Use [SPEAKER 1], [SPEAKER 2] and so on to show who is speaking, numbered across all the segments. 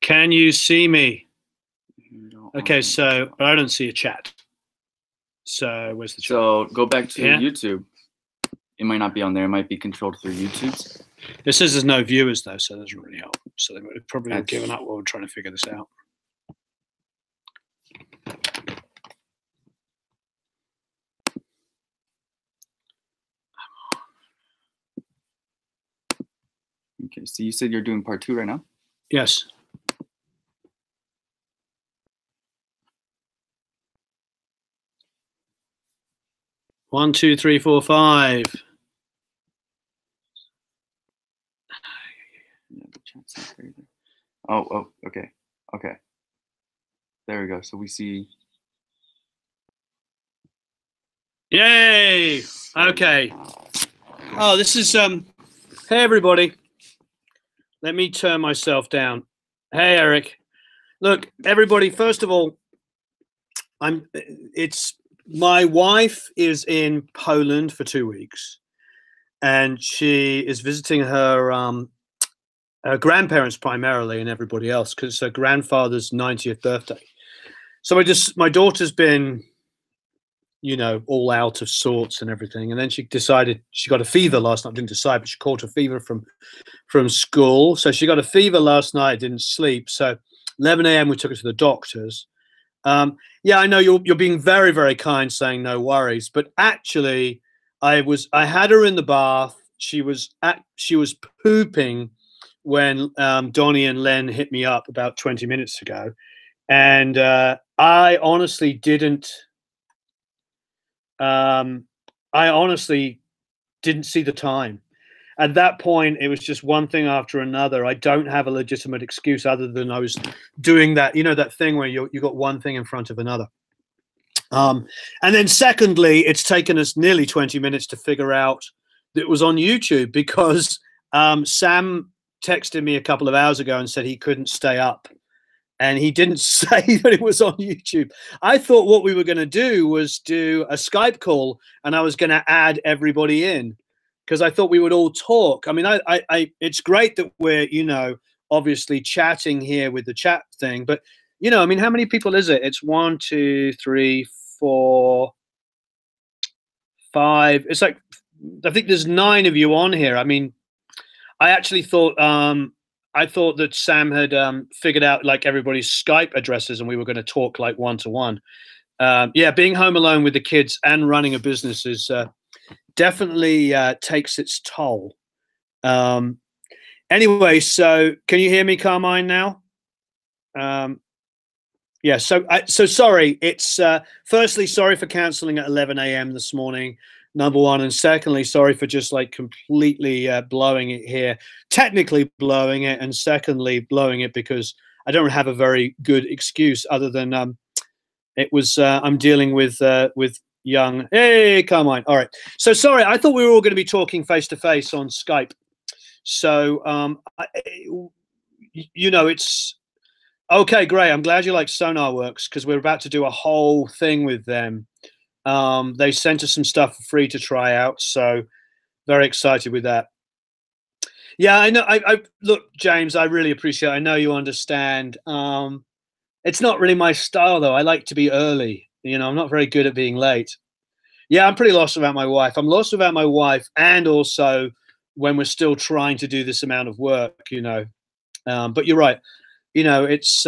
[SPEAKER 1] Can you see me? Okay, so but I don't see a chat. So where's the chat?
[SPEAKER 2] So go back to YouTube. It might not be on there. It might be controlled through YouTube.
[SPEAKER 1] It says there's no viewers though, so that doesn't really help. So they would probably have given up while we're trying to figure this out.
[SPEAKER 2] Okay, so you said you're doing part 2 right now?
[SPEAKER 1] Yes. One, two, three, four, five.
[SPEAKER 2] Oh, okay. There we go. So we see.
[SPEAKER 1] Yay! Okay. Oh, this is hey everybody. Let me turn myself down. Hey Eric. Look, everybody, first of all, my wife is in Poland for 2 weeks, and she is visiting her grandparents primarily and everybody else because it's her grandfather's 90th birthday. So my daughter's been, you know, all out of sorts and everything. And then she decided she got a fever last night. Didn't decide, but she caught a fever from school. So she got a fever last night, didn't sleep. So 11 a.m. we took her to the doctors. Yeah, I know you're being very, very kind saying no worries, but actually I had her in the bath. She was pooping when Donnie and Len hit me up about 20 minutes ago. And I honestly didn't see the time. At that point, it was just one thing after another. I don't have a legitimate excuse other than I was doing that, you know, that thing where you got one thing in front of another. And then secondly, it's taken us nearly 20 minutes to figure out that it was on YouTube because Sam texted me a couple of hours ago and said he couldn't stay up. And he didn't say that it was on YouTube. I thought what we were going to do was do a Skype call and I was going to add everybody in because I thought we would all talk. I mean, it's great that we're, you know, obviously chatting here with the chat thing, but, you know, I mean, how many people is it? It's 1, 2, 3, 4, 5. It's like, I think there's 9 of you on here. I mean, I actually thought, I thought that Sam had figured out like everybody's Skype addresses and we were going to talk like one-to-one. Yeah, being home alone with the kids and running a business is definitely takes its toll. Anyway, so can you hear me, Carmine, now? Yeah, so sorry. It's firstly, sorry for canceling at 11 a.m. this morning. Number one, and secondly, sorry for just like completely blowing it here, technically blowing it, and secondly blowing it because I don't have a very good excuse other than it was I'm dealing with young. Hey, Carmine. All right. So sorry, I thought we were all going to be talking face to face on Skype. So you know, it's okay. Great. I'm glad you like SonarWorks because we're about to do a whole thing with them. They sent us some stuff for free to try out, so very excited with that. Yeah, I know. I look, James, I really appreciate it. I know you understand. It's not really my style, though. I like to be early. You know, I'm not very good at being late. Yeah, I'm pretty lost about my wife. I'm lost about my wife, and also when we're still trying to do this amount of work. You know, but you're right. You know, it's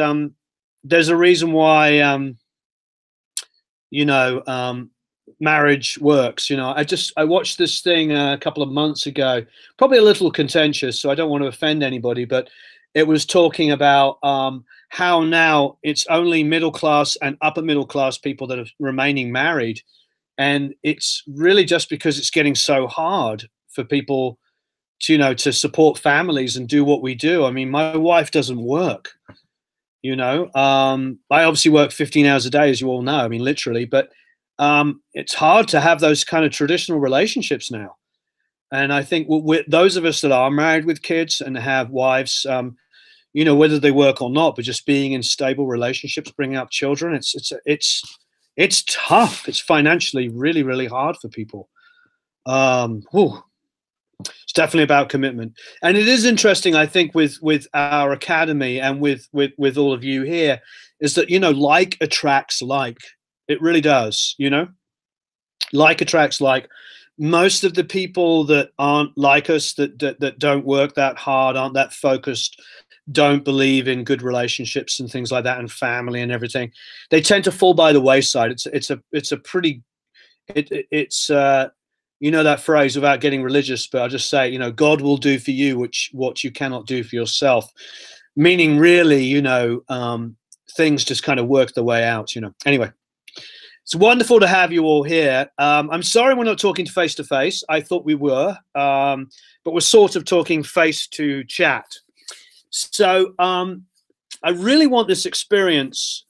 [SPEAKER 1] there's a reason why. You know, marriage works. You know, I watched this thing a couple of months ago, probably a little contentious, so I don't want to offend anybody, but it was talking about how now it's only middle class and upper middle class people that are remaining married. And it's really just because it's getting so hard for people to, you know, to support families and do what we do. I mean, my wife doesn't work. You know, I obviously work 15 hours a day, as you all know. I mean, literally, but it's hard to have those kind of traditional relationships now. And I think those of us that are married with kids and have wives, you know, whether they work or not, but just being in stable relationships, bringing up children, it's tough. It's financially really, really hard for people. It's definitely about commitment. And it is interesting, I think, with our academy and with all of you here, is that, you know, like attracts like. It really does, you know? Like attracts like. Most of the people that aren't like us, that don't work that hard, aren't that focused, don't believe in good relationships and things like that, and family and everything, they tend to fall by the wayside. It's a pretty it's you know that phrase, without getting religious, but I'll just say, you know, God will do for you what you cannot do for yourself. Meaning, really, you know, things just kind of work the way out, you know. Anyway, it's wonderful to have you all here. I'm sorry we're not talking face to face. I thought we were, but we're sort of talking face to chat. So I really want this experience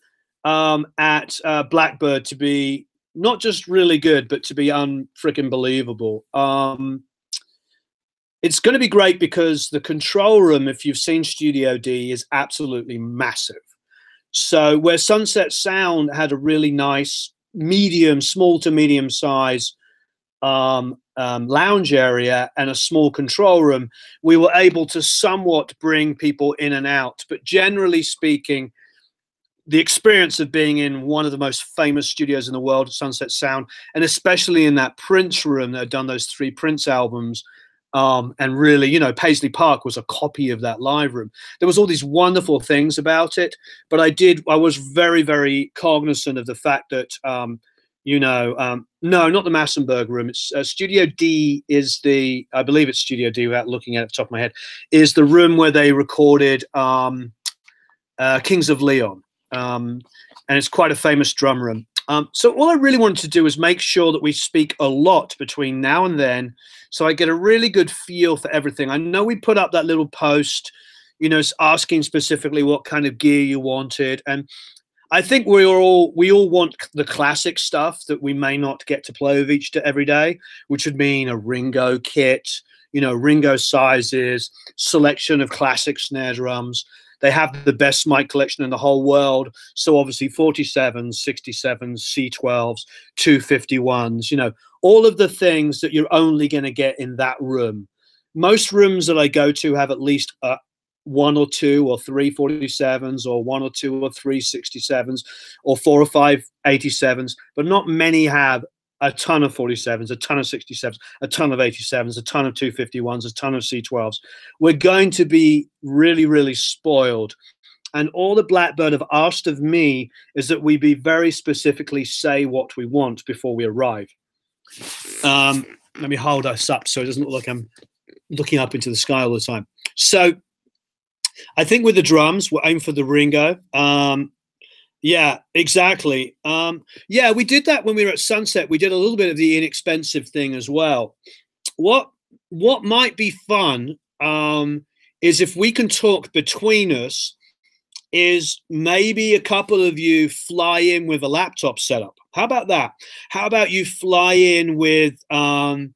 [SPEAKER 1] at Blackbird to be not just really good, but to be unfreaking believable. It's going to be great because the control room, if you've seen Studio D, is absolutely massive. So where Sunset Sound had a really nice small to medium size lounge area and a small control room, we were able to somewhat bring people in and out. But generally speaking, the experience of being in one of the most famous studios in the world, Sunset Sound, and especially in that Prince room that had done those 3 Prince albums, and really, you know, Paisley Park was a copy of that live room. There was all these wonderful things about it, but I was very, very cognizant of the fact that, you know, no, not the Massenburg room. It's Studio D is I believe it's Studio D, without looking at it at the top of my head, is the room where they recorded Kings of Leon. And it's quite a famous drum room. So all I really wanted to do is make sure that we speak a lot between now and then, so I get a really good feel for everything. I know we put up that little post, you know, asking specifically what kind of gear you wanted, and I think we all want the classic stuff that we may not get to play with every day, which would mean a Ringo kit, you know, Ringo sizes, selection of classic snare drums. They have the best mic collection in the whole world. So obviously 47s, 67s, C12s, 251s, you know, all of the things that you're only going to get in that room. Most rooms that I go to have at least 1 or 2 or 3 47s, or 1 or 2 or 3 67s, or 4 or 5 87s, but not many have a ton of 47s, a ton of 67s, a ton of 87s, a ton of 251s, a ton of C12s. We're going to be really, really spoiled. And all the Blackbird have asked of me is that we be very specifically say what we want before we arrive. Let me hold us up so it doesn't look like I'm looking up into the sky all the time. So I think with the drums, we'll aim for the Ringo. Yeah, exactly. Yeah, we did that when we were at Sunset. We did a little bit of the inexpensive thing as well. What might be fun is if we can talk between us, is maybe a couple of you fly in with a laptop setup. How about that? How about you fly in with a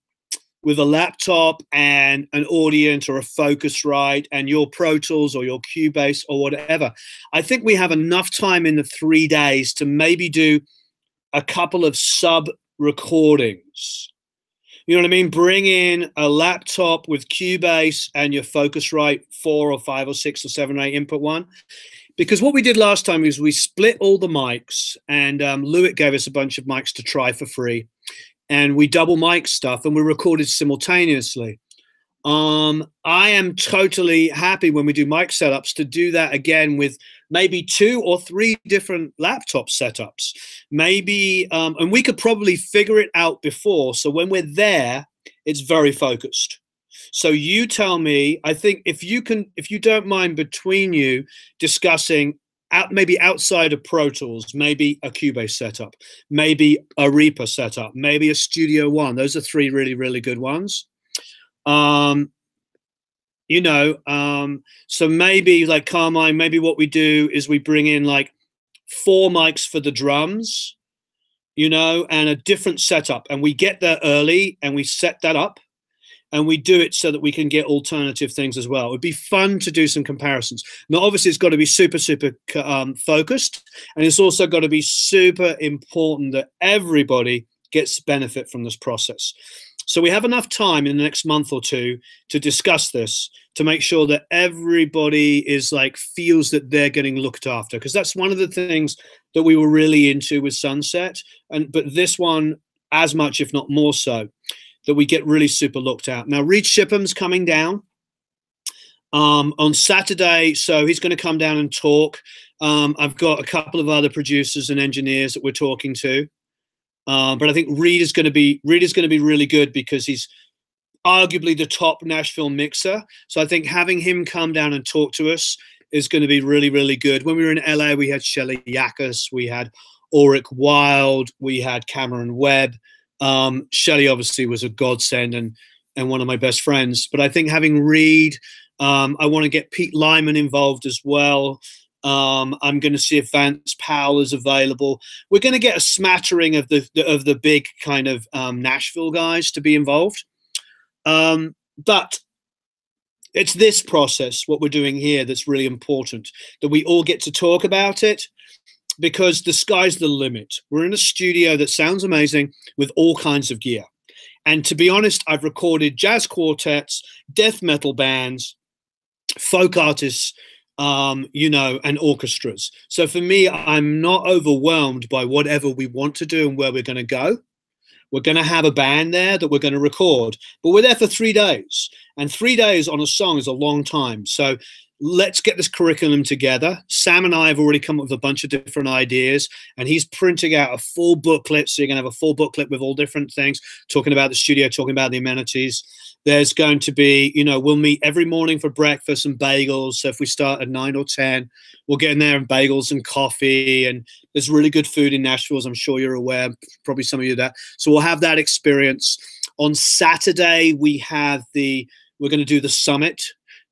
[SPEAKER 1] laptop and an Audient or a Focusrite and your Pro Tools or your Cubase or whatever. I think we have enough time in the 3 days to maybe do a couple of sub recordings. You know what I mean? Bring in a laptop with Cubase and your Focusrite 4 or 5 or 6 or 7 or 8 input one. Because what we did last time is we split all the mics, and Lewitt gave us a bunch of mics to try for free. And we double mic stuff, and we recorded simultaneously. I am totally happy when we do mic setups to do that again with maybe 2 or 3 different laptop setups. Maybe, and we could probably figure it out before. So when we're there, it's very focused. So you tell me, I think if you don't mind between you discussing maybe outside of Pro Tools, maybe a Cubase setup, maybe a Reaper setup, maybe a Studio One. Those are 3 really, really good ones. You know, so maybe like Carmine, maybe what we do is we bring in like 4 mics for the drums, you know, and a different setup. And we get there early and we set that up. And we do it so that we can get alternative things as well. It would be fun to do some comparisons. Now, obviously, it's got to be super, super focused. And it's also got to be super important that everybody gets benefit from this process. So we have enough time in the next month or two to discuss this, to make sure that everybody is like feels that they're getting looked after, because that's one of the things that we were really into with Sunset, but this one as much, if not more so, that we get really super looked at. Now Reed Shipham's coming down on Saturday, so he's going to come down and talk. I've got a couple of other producers and engineers that we're talking to, but I think Reed is going to be really good because he's arguably the top Nashville mixer. So I think having him come down and talk to us is going to be really, really good. When we were in LA, we had Shelley Yakus, we had Ulrich Wild, we had Cameron Webb. Shelley obviously was a godsend and one of my best friends. But I think having Reed, I want to get Pete Lyman involved as well. I'm going to see if Vance Powell is available. We're going to get a smattering of the big kind of Nashville guys to be involved. But it's this process, what we're doing here, that's really important, that we all get to talk about it, because the sky's the limit. We're in a studio that sounds amazing with all kinds of gear. And to be honest, I've recorded jazz quartets, death metal bands, folk artists, you know, and orchestras. So for me, I'm not overwhelmed by whatever we want to do and where we're going to go. We're going to have a band there that we're going to record, but we're there for 3 days, and 3 days on a song is a long time. So let's get this curriculum together. Sam and I have already come up with a bunch of different ideas, and he's printing out a full booklet. So you're going to have a full booklet with all different things, talking about the studio, talking about the amenities. There's going to be, you know, we'll meet every morning for breakfast and bagels. So if we start at 9 or 10, we'll get in there and bagels and coffee. And there's really good food in Nashville, as I'm sure you're aware, probably some of you that. So we'll have that experience. On Saturday, we're going to do the summit.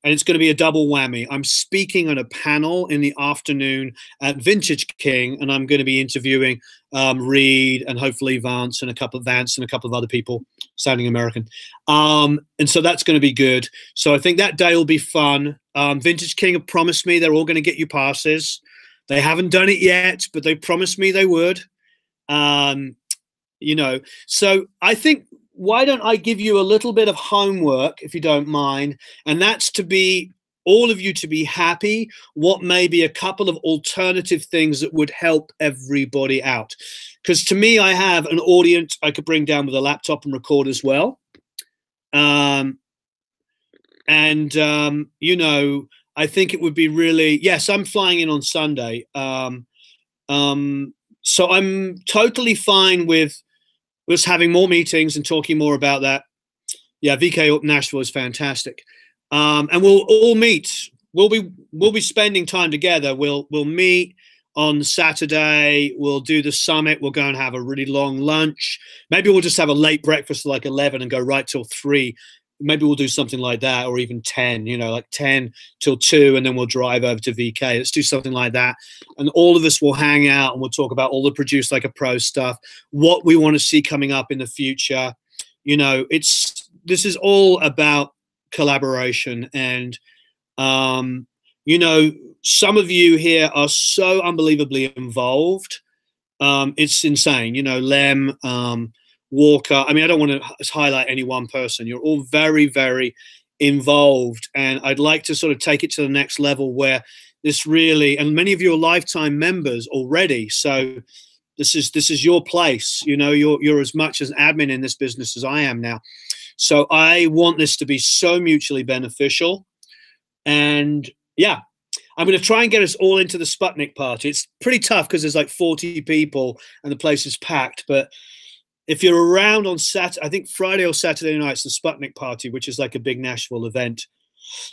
[SPEAKER 1] And it's going to be a double whammy. I'm speaking on a panel in the afternoon at Vintage King, and I'm going to be interviewing Reed and hopefully Vance and a couple of other people sounding American. And so that's going to be good. So I think that day will be fun. Vintage King have promised me they're all going to get you passes. They haven't done it yet, but they promised me they would. You know, so I think, why don't I give you a little bit of homework, if you don't mind, and that's to be all of you to be happy. What may be a couple of alternative things that would help everybody out? Because to me, I have an audience I could bring down with a laptop and record as well. You know, I think it would be really, yes, I'm flying in on Sunday. So I'm totally fine with us having more meetings and talking more about that. Yeah, VK Nashville is fantastic. And we'll all meet. We'll be spending time together. We'll meet on Saturday. We'll do the summit. We'll go and have a really long lunch. Maybe we'll just have a late breakfast like 11 and go right till 3. Maybe we'll do something like that, or even 10, you know, like 10 till 2, and then we'll drive over to VK. Let's do something like that. And all of us will hang out and we'll talk about all the Produce Like a Pro stuff, what we want to see coming up in the future. You know, this is all about collaboration. And, you know, some of you here are so unbelievably involved. It's insane, you know, Lem, Walker. I mean, I don't want to highlight any one person. You're all very, very involved. And I'd like to sort of take it to the next level where this really, and many of you are lifetime members already. So this is your place. You know, you're as much as an admin in this business as I am now. So I want this to be so mutually beneficial. And yeah, I'm going to try and get us all into the Sputnik party. It's pretty tough because there's like 40 people and the place is packed. But if you're around on Saturday, I think Friday or Saturday night's the Sputnik party, which is like a big Nashville event.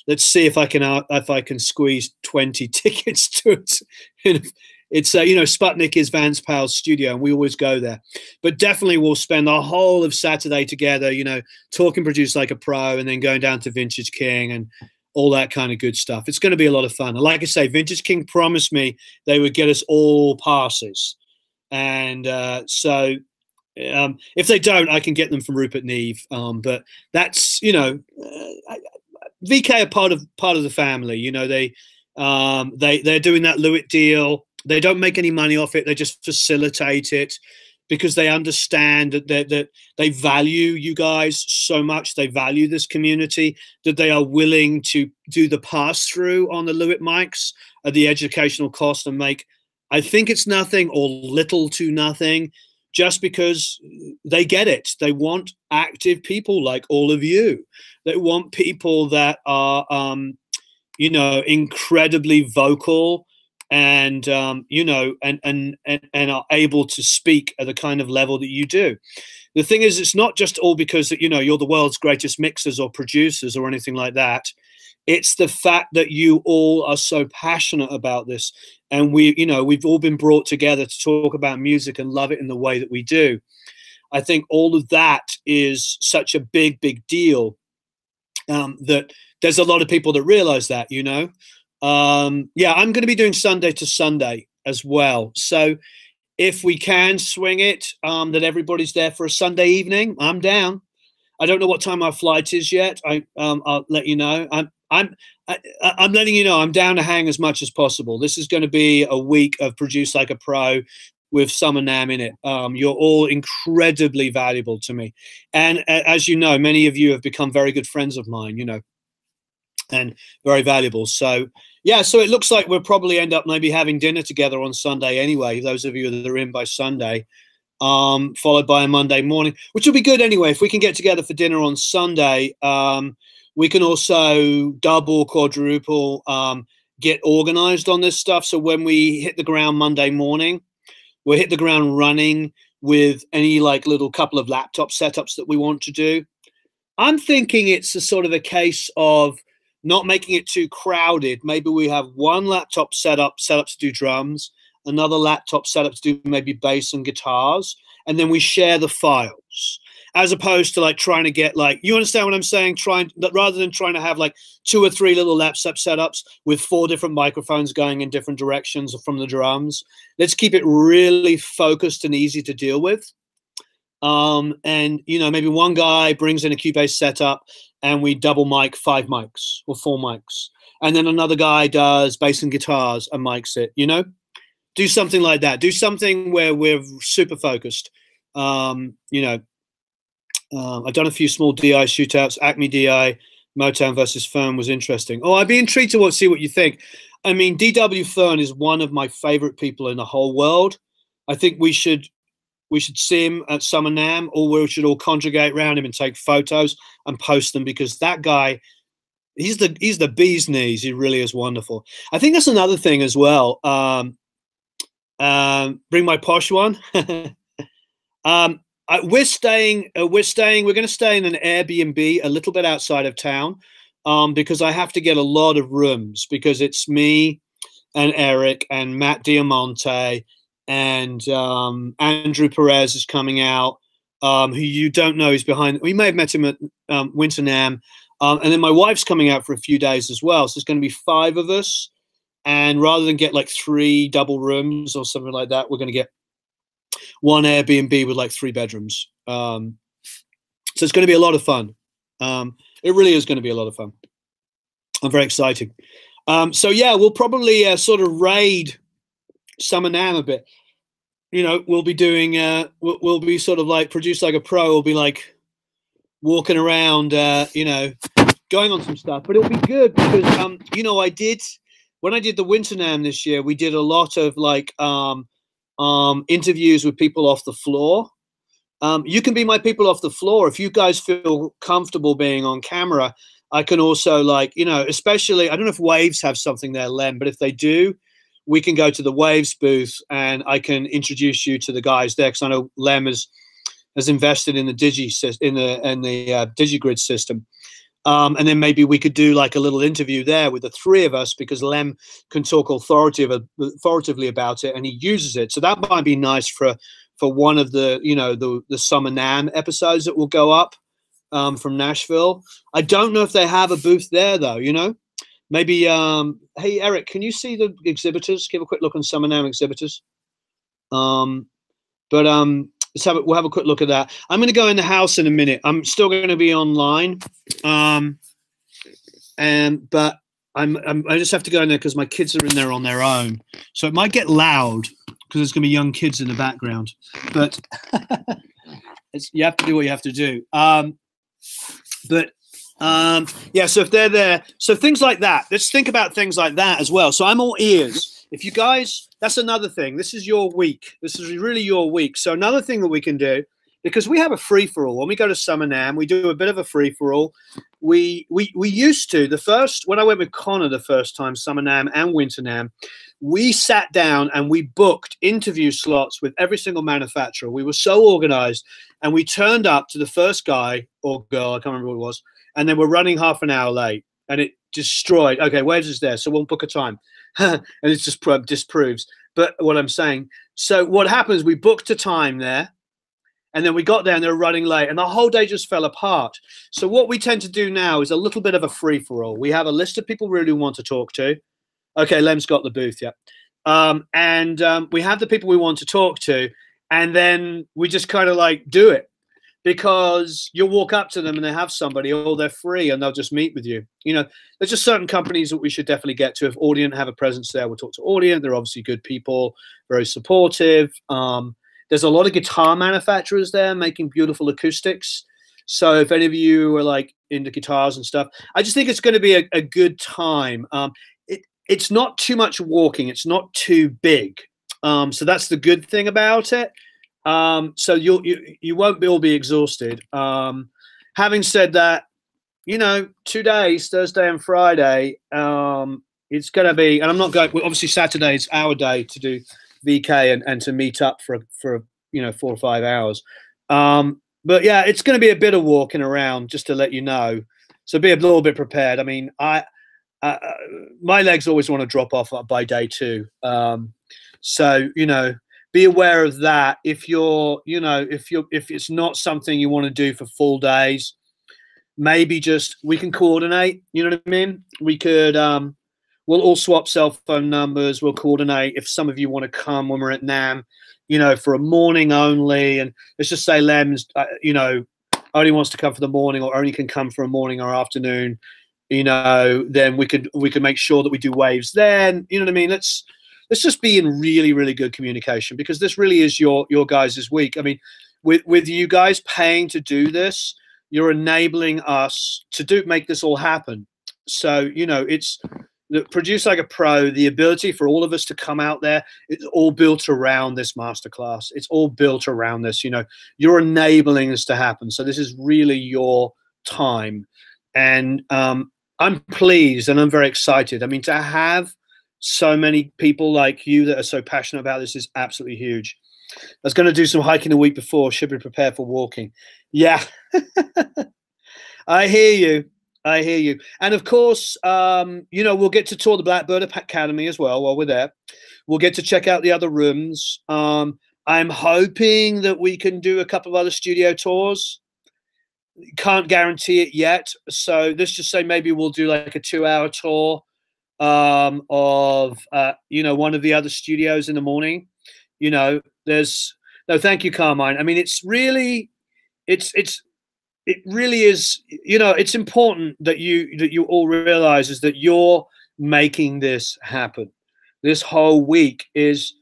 [SPEAKER 1] Let's see if I can squeeze 20 tickets to it. It's you know, Sputnik is Vance Powell's studio, and we always go there. But definitely we'll spend the whole of Saturday together, you know, talking Produce Like a Pro, and then going down to Vintage King and all that kind of good stuff. It's going to be a lot of fun. And like I say, Vintage King promised me they would get us all passes, and so. If they don't, I can get them from Rupert Neve. But that's, you know, VK are part of the family. You know, they're doing that Lewitt deal. They don't make any money off it. They just facilitate it. because they understand that they value you guys so much. They value this community, that they are willing to do the pass-through on the Lewitt mics at the educational cost and make, I think it's nothing or little to nothing, just because they get it. They want active people like all of you. They want people that are, you know, incredibly vocal and you know, and are able to speak at the kind of level that you do. The thing is, it's not just all because, you know, you're the world's greatest mixers or producers or anything like that. It's the fact that you all are so passionate about this, and you know, we've all been brought together to talk about music and love it in the way that we do. I think all of that is such a big deal, that there's a lot of people that realize that, you know. Yeah, I'm going to be doing Sunday to Sunday as well. So if we can swing it, that everybody's there for a Sunday evening, I'm down. I don't know what time our flight is yet. I'll let you know. I'm letting you know I'm down to hang as much as possible. This is going to be a week of Produce Like a Pro with Summer Nam in it. You're all incredibly valuable to me. And as you know, many of you have become very good friends of mine, you know, and very valuable. So yeah, so it looks like we'll probably end up maybe having dinner together on Sunday anyway, those of you that are in by Sunday, followed by a Monday morning, which will be good anyway. If we can get together for dinner on Sunday, we can also double, quadruple, get organized on this stuff. So when we hit the ground Monday morning, we'll hit the ground running with any like little couple of laptop setups that we want to do. I'm thinking it's a sort of a case of not making it too crowded. Maybe we have one laptop set up to do drums, another laptop set up to do maybe bass and guitars, and then we share the files, as opposed to like trying to get like, you understand what I'm saying? Rather than trying to have like 2 or 3 little laptop setups with 4 different microphones going in different directions from the drums. Let's keep it really focused and easy to deal with. And you know, maybe one guy brings in a Cubase setup and we double mic 5 mics or 4 mics, and then another guy does bass and guitars and mics it, you know. Do something like that. Do something where we're super focused. You know, I've done a few small DI shootouts. Acme DI, Motown versus Fern was interesting. Oh, I'd be intrigued to see what you think. I mean, DW Fern is one of my favorite people in the whole world. I think we should see him at Summer Nam, or we should all congregate around him and take photos and post them, because that guy, he's the bee's knees. He really is wonderful. I think that's another thing as well. Bring my posh one. We're going to stay in an Airbnb a little bit outside of town, because I have to get a lot of rooms, because it's me and Eric and Matt Diamante and Andrew Perez is coming out, who you don't know. He's behind. We may have met him at Winter Nam, and then my wife's coming out for a few days as well. So it's going to be 5 of us. And rather than get like 3 double rooms or something like that, we're going to get one Airbnb with like 3 bedrooms. So it's going to be a lot of fun. It really is going to be a lot of fun. I'm very excited. So yeah, we'll probably sort of raid Summer Nam a bit. You know, we'll be doing, we'll be sort of like Produce Like a Pro. We'll be like walking around, you know, going on some stuff. But it'll be good because, you know, when I did the Winter Nam this year, we did a lot of like interviews with people off the floor. You can be my people off the floor. If you guys feel comfortable being on camera, I can also, like, you know, especially, I don't know if Waves have something there, Len, but if they do, we can go to the Waves booth and I can introduce you to the guys there, because I know Lem has invested in the DigiGrid system. And then maybe we could do like a little interview there with the 3 of us, because Lem can talk authoritatively about it and he uses it. So that might be nice for one of the, you know, the Summer Nam episodes that will go up from Nashville. I don't know if they have a booth there though, you know. Maybe, hey, Eric, can you see the exhibitors? Give a quick look on Summer Nam exhibitors. We'll have a quick look at that. I'm going to go in the house in a minute. I'm still going to be online, but I just have to go in there because my kids are in there on their own, so it might get loud. because there's going to be young kids in the background. But you have to do what you have to do. Yeah, so if they're there, so things like that, let's think about things like that as well. So I'm all ears. If you guys, that's another thing. This is your week. This is really your week. So another thing that we can do, because we have a free-for-all. When we go to Summer NAMM, we do a bit of a free-for-all. We used to, when I went with Connor the first time, Summer NAMM and Winter NAMM, we sat down and we booked interview slots with every single manufacturer. We were so organized, and we turned up to the first guy or girl, I can't remember what it was, and then we're running half an hour late, and it destroyed. Okay, Waves is there, so we'll book a time. And it just disproves. But what I'm saying, so what happens, we booked a time there, and then we got there and they were running late, and the whole day just fell apart. So what we tend to do now is a little bit of a free-for-all. We have a list of people we really want to talk to. Okay, Lem's got the booth, yeah. We have the people we want to talk to, and then we just kind of like do it. Because you'll walk up to them and they have somebody, or they're free and they'll just meet with you. You know, there's just certain companies that we should definitely get to. If Audient have a presence there, we'll talk to Audient. They're obviously good people, very supportive. There's a lot of guitar manufacturers there making beautiful acoustics. So if any of you are like into guitars and stuff, I just think it's going to be a good time. It's not too much walking. It's not too big. So that's the good thing about it. So you won't all be exhausted. Having said that, you know, 2 days, Thursday and Friday, it's going to be, and I'm not going, obviously Saturday is our day to do VK and to meet up for, you know, 4 or 5 hours. But yeah, it's going to be a bit of walking around, just to let you know. So be a little bit prepared. I mean, my legs always want to drop off by day 2. So, you know, be aware of that. If you're, you know, if it's not something you want to do for full days, maybe just, we can coordinate, you know what I mean? We could, we'll all swap cell phone numbers. We'll coordinate if some of you want to come when we're at NAMM, you know, for a morning only. And let's just say Lem's, you know, only wants to come for the morning, or only can come for a morning or afternoon, you know, then we could make sure that we do Waves then, you know what I mean? Let's just be in really, really good communication, because this really is your guys' week. I mean, with you guys paying to do this, you're enabling us to make this all happen. So, you know, it's Produce Like a Pro, the ability for all of us to come out there, it's all built around this masterclass. It's all built around this, you know, you're enabling this to happen. So this is really your time. And I'm pleased and I'm very excited. I mean, to have so many people like you that are so passionate about this is absolutely huge. I was going to do some hiking the week before. Should be prepared for walking. Yeah. I hear you. I hear you. And of course, you know, we'll get to tour the Blackbird Academy as well while we're there. We'll get to check out the other rooms. I'm hoping that we can do a couple of other studio tours. Can't guarantee it yet. So let's just say maybe we'll do like a 2-hour tour of you know, one of the other studios in the morning. You know, no, thank you, Carmine. I mean, it's really, it really is, you know, it's important that you all realize is that you're making this happen. This whole week it's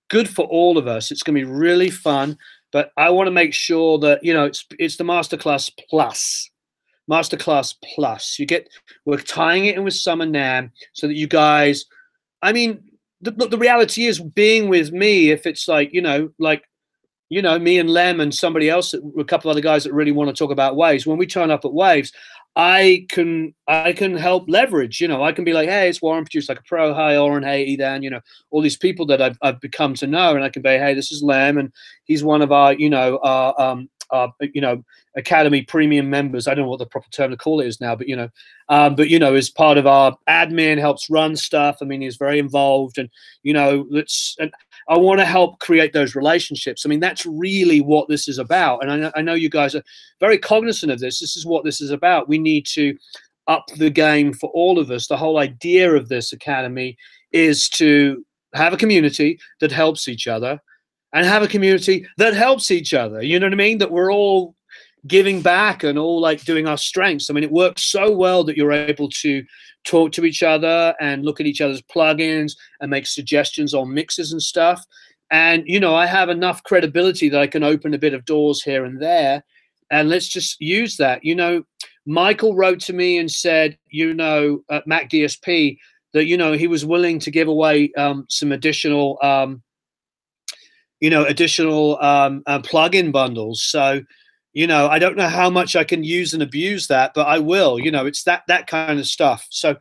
[SPEAKER 1] good for all of us. It's going to be really fun, but I want to make sure that, you know, it's the Masterclass Plus. Masterclass Plus. We're tying it in with Summer NAMM so that you guys, I mean, the reality is, being with me, if it's like, you know, me and Lem and somebody else, a couple other guys that really want to talk about Waves, when we turn up at Waves, I can help leverage, you know, I can be like, hey, it's Warren, Produce Like a Pro. Hi, Oren. Hey, Ethan, you know, all these people that I've become to know. And I can be, hey, this is Lem, and he's one of our, you know, Academy premium members. I don't know what the proper term to call it is now, but, you know, is part of our admin, helps run stuff. I mean, he's very involved, and, you know, and I want to help create those relationships. I mean, that's really what this is about. And I know you guys are very cognizant of this. This is what this is about. We need to up the game for all of us. The whole idea of this academy is to have a community that helps each other, and have a community that helps each other. You know what I mean? That we're all giving back and all like doing our strengths. I mean, it works so well that you're able to talk to each other and look at each other's plugins and make suggestions on mixes and stuff. And, you know, I have enough credibility that I can open a bit of doors here and there. And let's just use that. You know, Michael wrote to me and said, you know, at Mac DSP that, you know, he was willing to give away some additional, plugin bundles. So, you know, I don't know how much I can use and abuse that, but I will. You know, it's that kind of stuff. So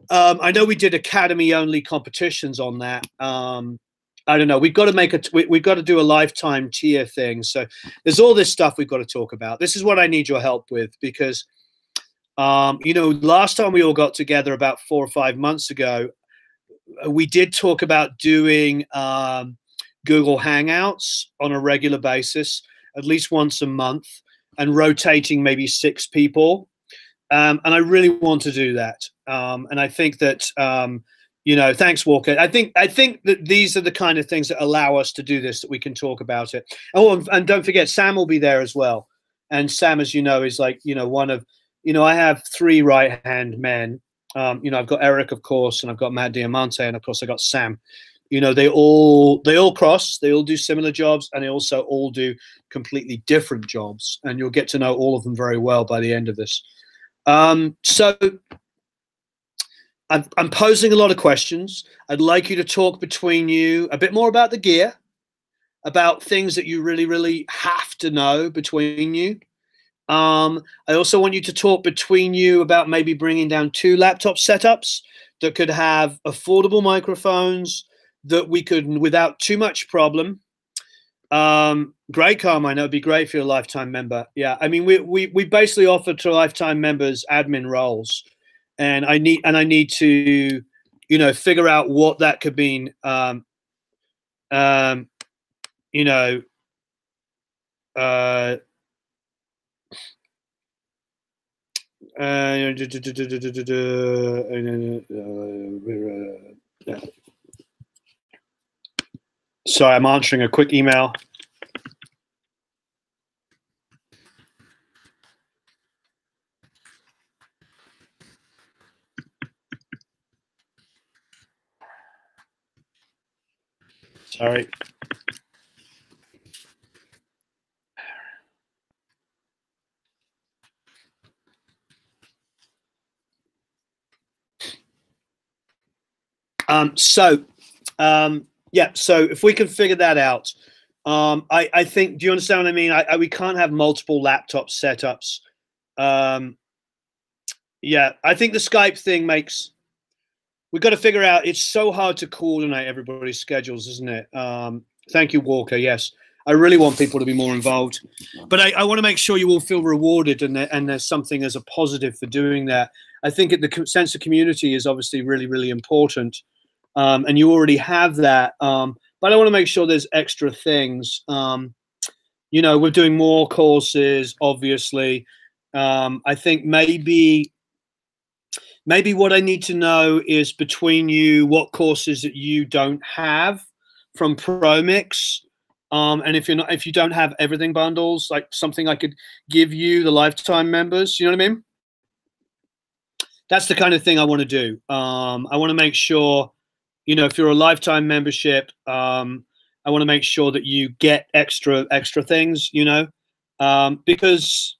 [SPEAKER 1] I know we did Academy only competitions on that. I don't know. We've got to we've got to do a lifetime tier thing. So there's all this stuff we've got to talk about. This is what I need your help with because, you know, last time we all got together about 4 or 5 months ago, we did talk about doing Google Hangouts on a regular basis, at least once a month, and rotating maybe 6 people. And I really want to do that. And I think that, you know, thanks, Walker. I think that these are the kind of things that allow us to do this, that we can talk about it. Oh, and don't forget, Sam will be there as well. And Sam, as you know, is like, you know, one of, you know, I have 3 right-hand men. You know, I've got Eric, of course, and I've got Matt Diamante, and of course I got Sam. You know, they all cross, they all do similar jobs, and they also all do completely different jobs. And you'll get to know all of them very well by the end of this. So I'm posing a lot of questions. I'd like you to talk between you a bit more about the gear, about things that you really, really have to know between you. I also want you to talk between you about maybe bringing down 2 laptop setups that could have affordable microphones that we could, without too much problem. Great, Carmine. That would be great for your lifetime member. Yeah, I mean, we basically offer to lifetime members admin roles, and I need to, you know, figure out what that could mean. You know, sorry, I'm answering a quick email. Sorry. Yeah, so if we can figure that out, I think, do you understand what I mean? We can't have multiple laptop setups. Yeah, I think the Skype thing we've got to figure out, it's so hard to coordinate everybody's schedules, isn't it? Thank you, Walker. Yes, I really want people to be more involved, but I want to make sure you all feel rewarded and there's something as a positive for doing that. I think the sense of community is obviously really, really important. And you already have that, but I want to make sure there's extra things. You know, we're doing more courses, obviously. I think maybe what I need to know is between you what courses that you don't have from ProMix, and if you don't have everything bundles, like something I could give you, the lifetime members. You know what I mean? That's the kind of thing I want to do. I want to make sure, you know, if you're a lifetime membership, I want to make sure that you get extra things, you know, because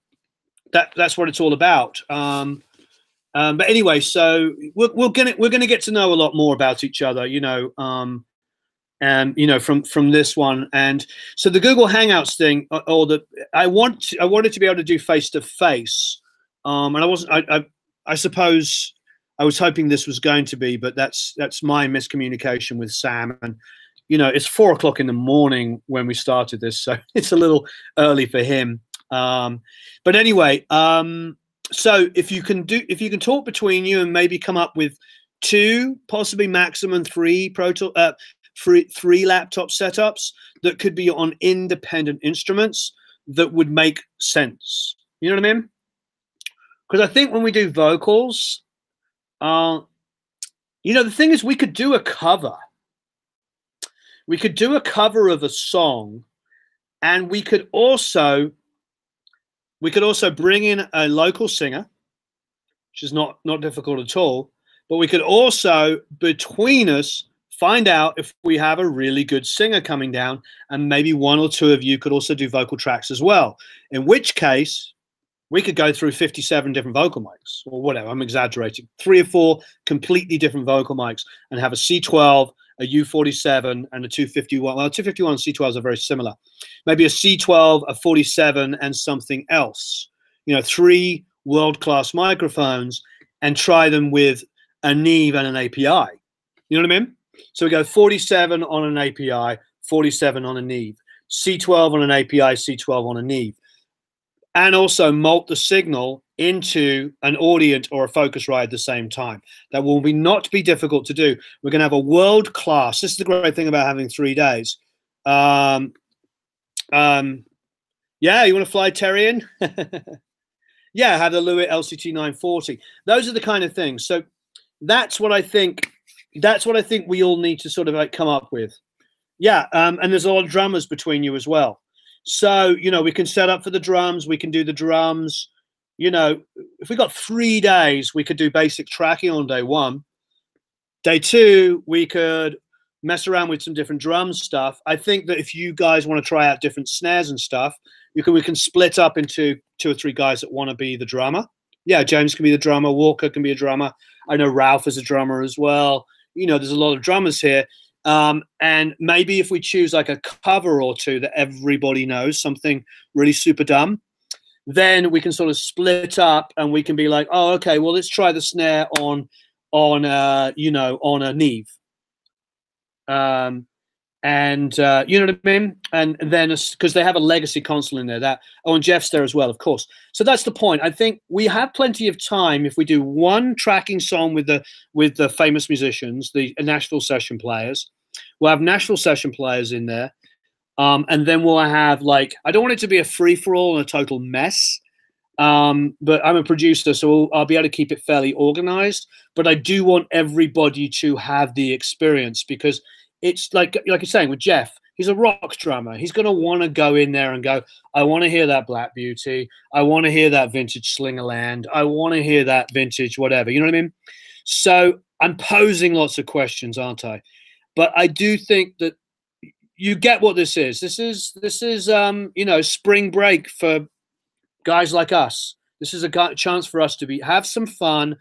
[SPEAKER 1] that's what it's all about. But anyway, so we're gonna get to know a lot more about each other, you know, and you know, from this one. And so the Google Hangouts thing, I wanted to be able to do face to face, and I suppose I was hoping this was going to be, but that's my miscommunication with Sam. And you know, it's 4 o'clock in the morning when we started this, so it's a little early for him. But anyway, so if you can talk between you and maybe come up with 2, possibly maximum 3 3 laptop setups that could be on independent instruments that would make sense. You know what I mean? Because I think when we do vocals, you know, the thing is, we could do a cover. We could do a cover of a song, and we could also We could also bring in a local singer, which is not difficult at all. But we could also, between us, find out if we have a really good singer coming down, and maybe one or two of you could also do vocal tracks as well. In which case, we could go through 57 different vocal mics, or whatever. I'm exaggerating. 3 or 4 completely different vocal mics, and have a C12, a U47, and a 251. Well, 251 and C12s are very similar. Maybe a C12, a 47, and something else. 3 world-class microphones, and try them with a Neve and an API. You know what I mean? So we go 47 on an API, 47 on a Neve, C12 on an API, C12 on a Neve, and also mult the signal into an Audient or a Focusrite at the same time. That will not be difficult to do. We're going to have a world class. This is the great thing about having 3 days. Yeah, you want to fly Terry in? Yeah, have the Lewitt LCT 940. Those are the kind of things. So that's what I think. That's what I think we all need to sort of like come up with. Yeah, and there's a lot of drummers between you as well. So, we can set up for the drums. We can do the drums. If we got 3 days, we could do basic tracking on day 1. Day 2, we could mess around with some different drum stuff. I think that if you guys want to try out different snares and stuff, we can split up into 2 or 3 guys that want to be the drummer. Yeah, James can be the drummer. Walker can be a drummer. I know Ralph is a drummer as well. There's a lot of drummers here. And maybe if we choose like a cover or 2 that everybody knows, something really super dumb, then we can sort of split up and we can be like, oh, okay, well, let's try the snare on a Neve. You know what I mean? And then because they have a legacy console in there, and Jeff's there as well, of course. So that's the point. I think we have plenty of time if we do one tracking song with the famous musicians, the Nashville session players. We'll have Nashville session players in there. And then we'll have I don't want it to be a free-for-all and a total mess. But I'm a producer, so I'll be able to keep it fairly organized. But I do want everybody to have the experience, because it's like you're saying with Jeff, he's a rock drummer. He's going to want to go in there and go, I want to hear that Black Beauty. I want to hear that vintage Slingerland. I want to hear that vintage whatever. You know what I mean? So I'm posing lots of questions, aren't I? But I do think that you get what this is. This is spring break for guys like us. This is a chance for us to have some fun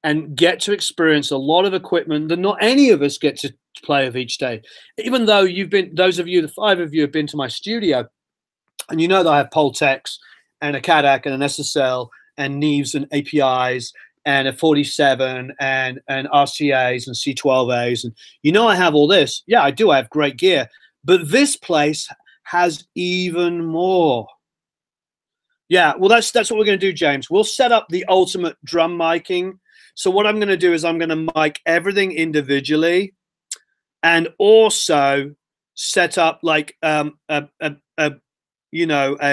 [SPEAKER 1] and get to experience a lot of equipment that not any of us get to play with each day. Even though the 5 of you have been to my studio, and you know that I have Pultecs and a CADAC and an SSL and Neves and APIs and a 47 and RCAs and C12As, and I have all this. Yeah, I do. I have great gear, but this place has even more. Yeah, well, that's what we're going to do, James. We'll set up the ultimate drum miking. So what I'm going to do is I'm going to mic everything individually, and also set up Glenn Johns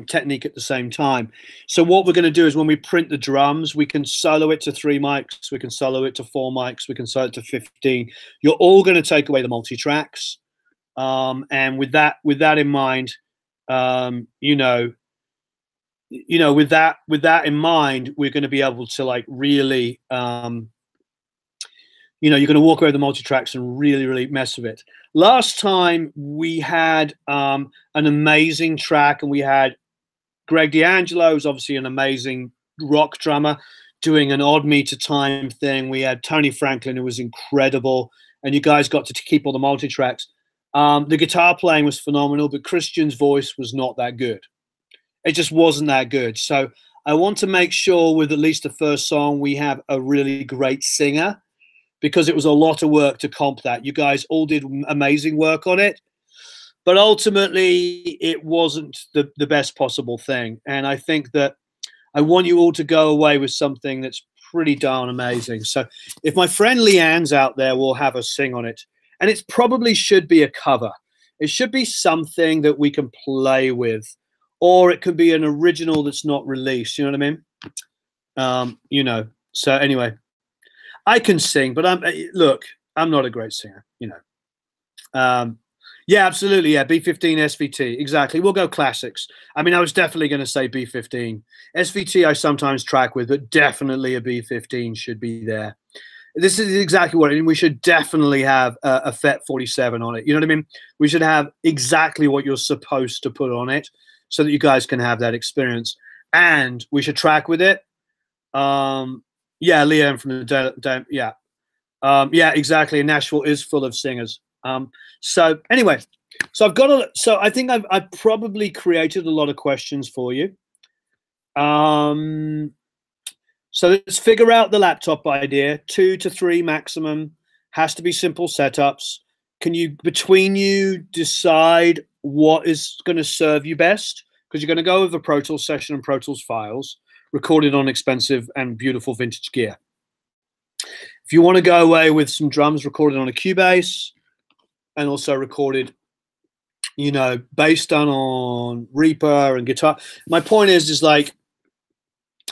[SPEAKER 1] technique at the same time. So what we're going to do is when we print the drums, we can solo it to 3 mics, we can solo it to 4 mics, we can solo it to 15. You're all going to take away the multi-tracks. And with that in mind, with that in mind, we're going to be able to really, you're going to walk away the multi-tracks and really, really mess with it. Last time we had an amazing track, and we had Greg D'Angelo, who's obviously an amazing rock drummer, doing an odd meter time thing. We had Tony Franklin, who was incredible, and you guys got to keep all the multi-tracks. The guitar playing was phenomenal, but Christian's voice was not that good. It just wasn't that good. So I want to make sure with at least the first song we have a really great singer, because it was a lot of work to comp that. You guys all did amazing work on it, but ultimately it wasn't the best possible thing. And I think that I want you all to go away with something that's pretty darn amazing. So if my friend Leanne's out there, we'll have her sing on it. And it probably should be a cover. It should be something that we can play with, or it could be an original that's not released. You know what I mean? So anyway, I can sing, but look, I'm not a great singer, you know. Yeah, absolutely. Yeah, B15 SVT. Exactly. We'll go classics. I mean, I was definitely going to say B15. SVT I sometimes track with, but definitely a B15 should be there. This is exactly what I mean. We should definitely have a FET 47 on it. You know what I mean? We should have exactly what you're supposed to put on it so that you guys can have that experience. And we should track with it. Yeah, Liam from the yeah. Yeah, exactly. And Nashville is full of singers. So anyway, so I've got so I think I've probably created a lot of questions for you. So let's figure out the laptop idea. 2 to 3 maximum. Has to be simple setups. Can you, between you, decide what is going to serve you best? Because you're going to go with a Pro Tools session and Pro Tools files recorded on expensive and beautiful vintage gear. If you want to go away with some drums recorded on a Cubase and also recorded, you know, bass done on Reaper and guitar. My point is like,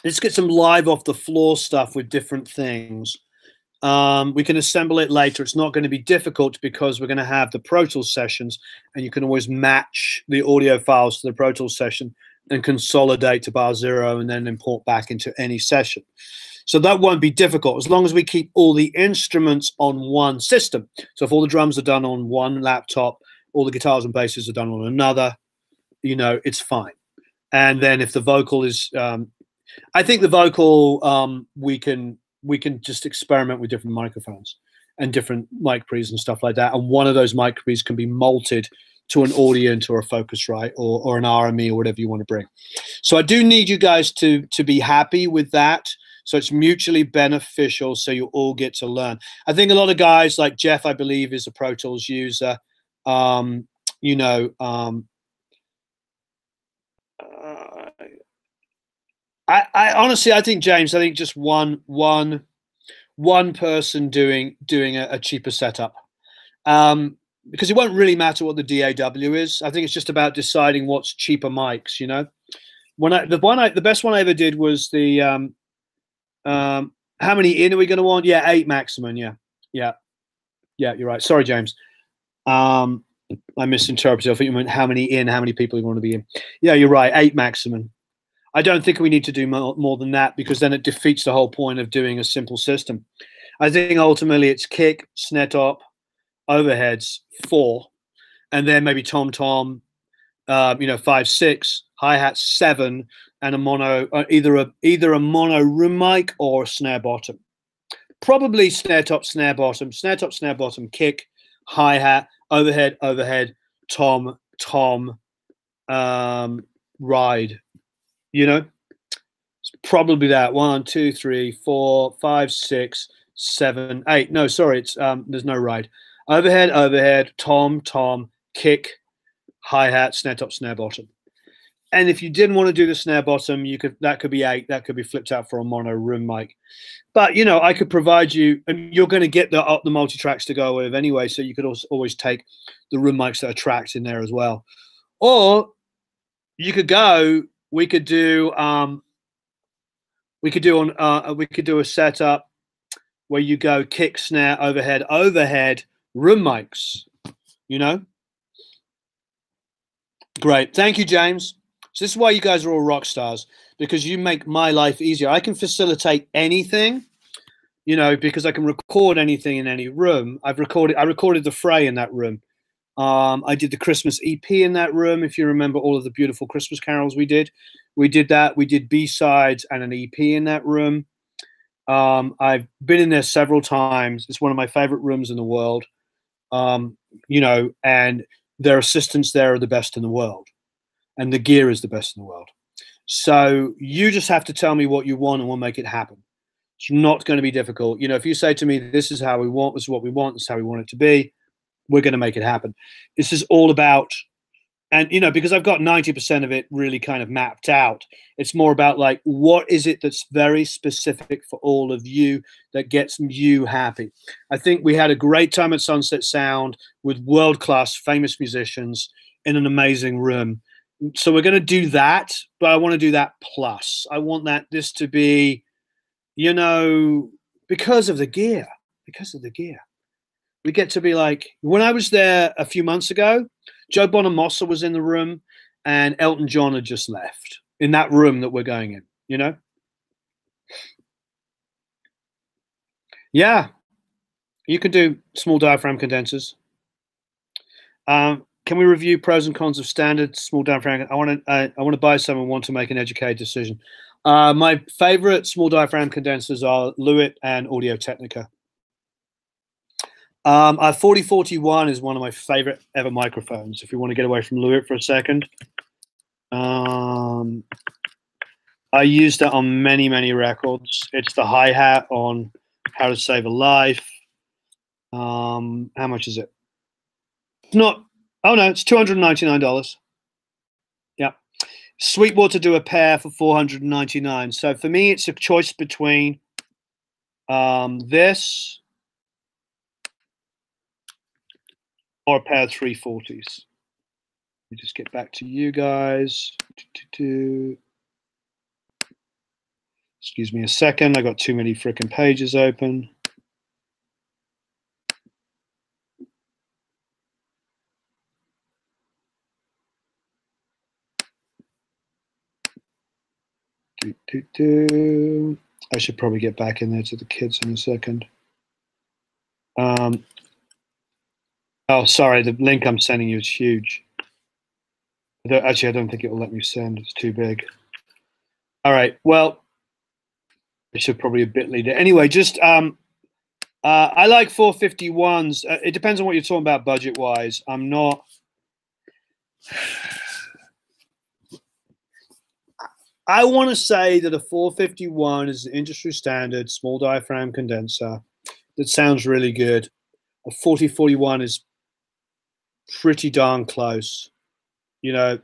[SPEAKER 1] let's get some live off the floor stuff with different things. We can assemble it later. It's not going to be difficult because we're going to have the Pro Tools sessions, and you can always match the audio files to the Pro Tools session and consolidate to bar 0 and then import back into any session. So that won't be difficult as long as we keep all the instruments on one system. So if all the drums are done on one laptop, all the guitars and basses are done on another, you know, it's fine. And then if the vocal is, I think the vocal, we can just experiment with different microphones and different mic pre's and stuff like that. And one of those mic pre's can be malted to an Audient or a Focusrite or an RME or whatever you want to bring. So I do need you guys to be happy with that. So it's mutually beneficial, so you all get to learn. I think a lot of guys, like Jeff, I believe, is a Pro Tools user. You know, I honestly, I think, James, I think just one person doing a cheaper setup, because it won't really matter what the DAW is. I think it's just about deciding what's cheaper mics. You know, the best one I ever did was the how many in are we going to want? Yeah, 8 maximum. Yeah, you're right. Sorry, James. I misinterpreted. I think you meant how many in, how many people you want to be in. Yeah, you're right. 8 maximum. I don't think we need to do more than that, because then it defeats the whole point of doing a simple system. I think ultimately it's kick, snare top, overheads 4, and then maybe tom-tom, you know, 5, 6, hi-hat 7, and a mono, either a mono room mic or a snare bottom. Probably snare top, snare bottom, kick, hi-hat, overhead, tom, ride. You know, it's probably that 1, 2, 3, 4, 5, 6, 7, 8. No, sorry, it's there's no ride. Overhead, tom, kick, hi-hat, snare top, snare bottom. And if you didn't want to do the snare bottom, that could be 8. That could be flipped out for a mono room mic. But you know, I could provide you, and you're going to get the multi-tracks to go with anyway, so you could also always take the room mics that are tracked in there as well. Or you could go. We could do a setup where you go kick, snare, overhead, room mics. You know, great. Thank you, James. So this is why you guys are all rock stars, because you make my life easier. I can facilitate anything, you know, because I can record anything in any room. I recorded the Fray in that room. I did the Christmas EP in that room. If you remember all of the beautiful Christmas carols we did that. We did B-sides and an EP in that room. I've been in there several times. It's one of my favorite rooms in the world. You know, and their assistants there are the best in the world, and the gear is the best in the world. So you just have to tell me what you want, and we'll make it happen. It's not going to be difficult. You know, if you say to me, this is how we want, this is what we want, this is how we want it to be, we're going to make it happen. This is all about, and, you know, because I've got 90% of it really kind of mapped out, it's more about like, what is it that's very specific for all of you that gets you happy? I think we had a great time at Sunset Sound with world-class famous musicians in an amazing room. So we're going to do that, but I want to do that plus. I want this to be, you know, because of the gear. We get to be like, when I was there a few months ago, Joe Bonamassa was in the room and Elton John had just left in that room that we're going in, you know? Yeah, you can do small diaphragm condensers. Can we review pros and cons of standard small diaphragm? I want to buy some and want to make an educated decision. My favorite small diaphragm condensers are Lewitt and Audio Technica. Our 4041 is one of my favorite ever microphones. If you want to get away from Lewitt for a second, I used it on many records. It's the hi-hat on How to Save a Life. How much is it? It's not. Oh no, it's $299. Yeah. Sweetwater do a pair for $499. So for me, it's a choice between this or a pair of 340s. Let me just get back to you guys. Excuse me a second. I got too many freaking pages open. I should probably get back in there to the kids in a second. Oh, sorry. The link I'm sending you is huge. Actually, I don't think it will let me send. It's too big. All right. Well, I should probably a bit lead it. Anyway, just I like 451s. It depends on what you're talking about budget-wise. I'm not. I want to say that a 451 is an industry standard small diaphragm condenser that sounds really good. A 4041 is pretty darn close, you know.